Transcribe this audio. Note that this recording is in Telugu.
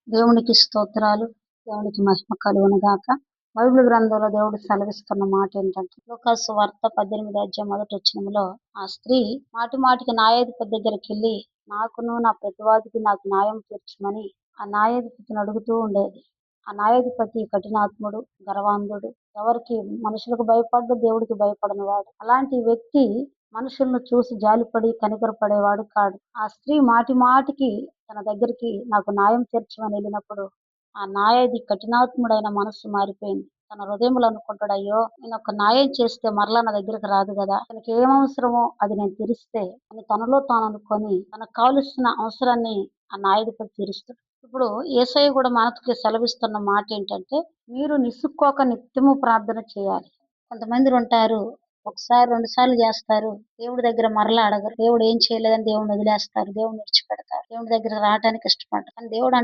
దేవునికి స్తోత్రాలు. దేవునికి మహిమ కలుగును గాక. బైబిల్ గ్రంథంలో దేవుడు సెలవిస్తున్న మాట ఏంటంటే, లూకాసు సువార్త 18 అధ్యాయం మొదటి వచనంలో ఆ స్త్రీ మాటి మాటికి న్యాయాధిపతి దగ్గరికెళ్ళి నాకును నా ప్రతివాదికి నాకు న్యాయం తీర్చమని ఆ న్యాయాధిపతిని అడుగుతూ ఉండేది. ఆ న్యాయాధిపతి కఠినాత్ముడు, గర్వాంధుడు, ఎవరికి మనుషులకు భయపడ్డు, దేవుడికి భయపడని వాడు. అలాంటి వ్యక్తి మనుషులను చూసి జాలిపడి కనికరపడేవాడు కాడు. ఆ స్త్రీ మాటి మాటికి తన దగ్గరికి నాకు న్యాయం తీర్చమని వెళ్ళినప్పుడు ఆ న్యాయాధి కఠినాత్ముడైన మనస్సు మారిపోయింది. తన హృదయంలో అనుకుంటాడు, అయ్యో నేను ఒక న్యాయం చేస్తే మరలా నా దగ్గరికి రాదు కదా, తనకి ఏం అవసరమో అది నేను తీరిస్తే అని తనలో తాను అనుకొని తనకు కావలసిన అవసరాన్ని ఆ న్యాయాధిపతి తీరుస్తాడు. ఇప్పుడు యేసయ్య కూడా మనకి సెలవిస్తున్న మాట ఏంటంటే, మీరు నిస్సుక్కోక నిత్యము ప్రార్థన చేయాలి. కొంతమంది ఉంటారు, ఒకసారి రెండు సార్లు చేస్తారు, దేవుడి దగ్గర మరలా అడగరు. దేవుడు ఏం చేయలేదని దేవుడిని వదిలేస్తారు, దేవుడిని విడిచిపెడతారు, దేవుడి దగ్గర రావటానికి ఇష్టపడతారు. కానీ దేవుడు